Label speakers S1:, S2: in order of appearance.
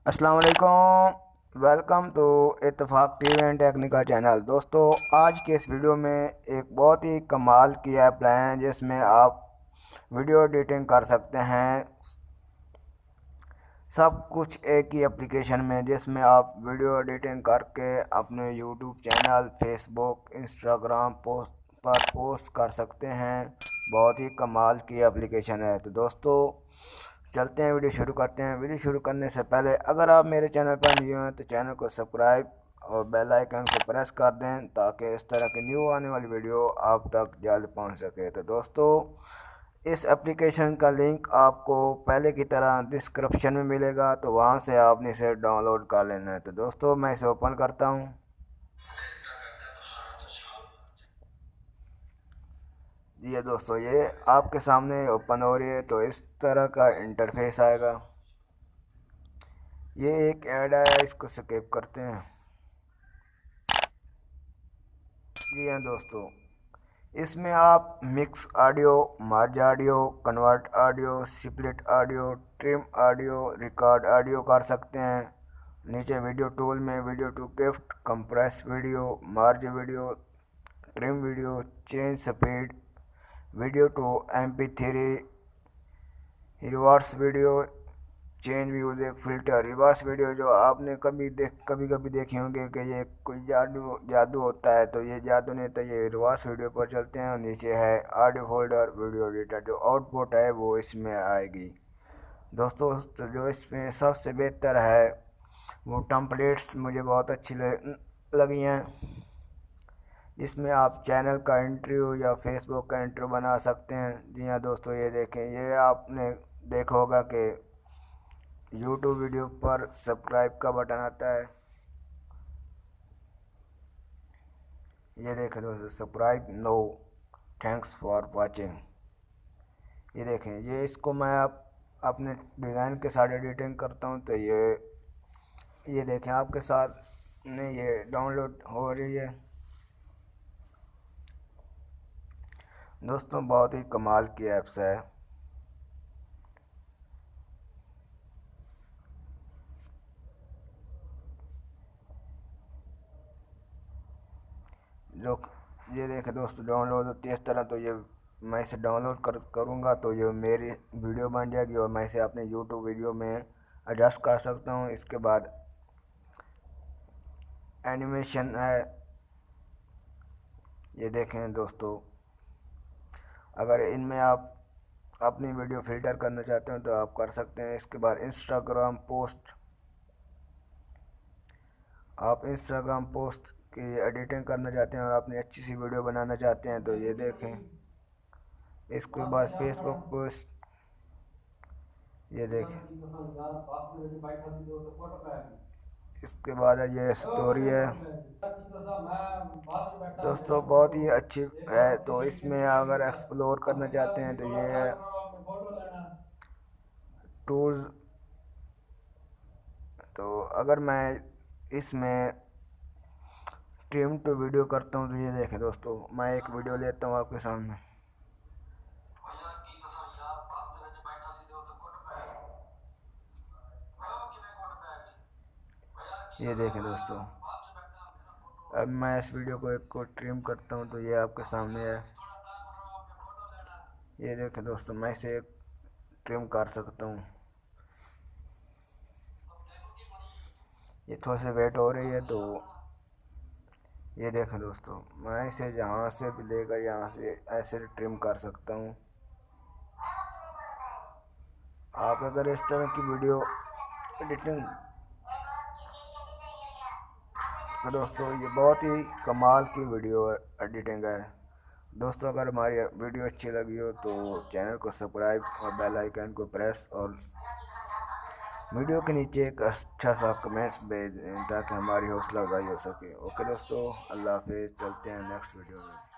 S1: अस्सलाम वालेकुम। Welcome to इत्तेफाक टीवी एंड टेक्निकल चैनल। दोस्तों, आज के इस वीडियो में एक बहुत ही कमाल की ऐप लाए हैं जिसमें आप वीडियो एडिटिंग कर सकते हैं। सब कुछ एक ही एप्लीकेशन में, जिसमें आप वीडियो एडिटिंग करके अपने यूट्यूब चैनल, फेसबुक, इंस्टाग्राम पर पोस्ट कर सकते हैं। बहुत ही कमाल की एप्लीकेशन है। तो दोस्तों, चलते हैं, वीडियो शुरू करते हैं। वीडियो शुरू करने से पहले अगर आप मेरे चैनल पर न्यू हैं तो चैनल को सब्सक्राइब और बेल आइकन को प्रेस कर दें ताकि इस तरह की न्यू आने वाली वीडियो आप तक जल्द पहुंच सके। तो दोस्तों, इस एप्लीकेशन का लिंक आपको पहले की तरह डिस्क्रिप्शन में मिलेगा, तो वहां से आपने इसे डाउनलोड कर लेना है। तो दोस्तों, मैं इसे ओपन करता हूं। ये दोस्तों, ये आपके सामने ओपन हो रही है। तो इस तरह का इंटरफेस आएगा। ये एक ऐड आया, इसको स्किप करते हैं। जी हाँ दोस्तों, इसमें आप mix audio, merge audio, convert audio, split audio, trim audio, record audio कर सकते हैं। नीचे वीडियो टूल में video to gift, compress video, merge video, trim video, change speed, video to MP3, reverse video, change music, filter. Reverse video जो आपने कभी कभी देखे होंगे कि ये कोई जादू जादू होता है, तो ये जादू नहीं होता, ये रिवर्स वीडियो पर चलते हैं। और नीचे है ऑडियो फोल्डर, वीडियो एडिटर। जो आउटपुट है वो इसमें आएगी। दोस्तों, तो जो इसमें सबसे बेहतर है वो टेम्पलेट्स मुझे बहुत अच्छी लगी हैं। इसमें आप चैनल का इंट्रो या फेसबुक का इंट्रो बना सकते हैं। जी हाँ दोस्तों, ये देखें, ये आपने देखा होगा कि यूट्यूब वीडियो पर सब्सक्राइब का बटन आता है। ये देखें दोस्तों, subscribe no, thanks for watching. ये देखें, ये इसको मैं आप अपने डिज़ाइन के साथ एडिटिंग करता हूँ तो ये देखें आपके साथ ने ये डाउनलोड हो रही है। दोस्तों, बहुत ही कमाल की ऐप्स है। जो ये देखें दोस्तों, डाउनलोड होती है इस तरह। तो ये मैं इसे डाउनलोड करूँगा तो ये मेरी वीडियो बन जाएगी और मैं इसे अपने यूट्यूब वीडियो में एडजस्ट कर सकता हूँ। इसके बाद एनिमेशन है। ये देखें दोस्तों, अगर इनमें आप अपनी वीडियो फ़िल्टर करना चाहते हैं तो आप कर सकते हैं। इसके बाद इंस्टाग्राम पोस्ट, आप इंस्टाग्राम पोस्ट की एडिटिंग करना चाहते हैं और अपनी अच्छी सी वीडियो बनाना चाहते हैं तो ये देखें। इसके बाद फेसबुक पोस्ट, ये देखें। इसके बाद ये स्टोरी है। दोस्तों, बहुत ही अच्छी है। तो इसमें अगर एक्सप्लोर करना चाहते हैं तो ये है टूल्स। तो अगर मैं इसमें ट्रिम टू वीडियो करता हूँ तो ये देखें दोस्तों, मैं एक वीडियो लेता हूँ आपके सामने। ये देखें दोस्तों, अब मैं इस वीडियो को एक को ट्रिम करता हूँ तो ये आपके सामने है। ये देखें दोस्तों, मैं इसे एक ट्रिम कर सकता हूँ। ये थोड़ा सा वेट हो रही है। तो ये देखें दोस्तों, मैं इसे यहाँ से भी लेकर यहाँ से ऐसे ट्रिम कर सकता हूँ। आप अगर इस तरह की वीडियो एडिटिंग, तो दोस्तों ये बहुत ही कमाल की वीडियो एडिटिंग है। दोस्तों, अगर हमारी वीडियो अच्छी लगी हो तो चैनल को सब्सक्राइब और बेल आइकन को प्रेस और वीडियो के नीचे एक अच्छा सा कमेंट्स भेज दें ताकि हमारी हौसला अफजाई हो सके। ओके दोस्तों, अल्लाह हाफिज़। चलते हैं नेक्स्ट वीडियो में।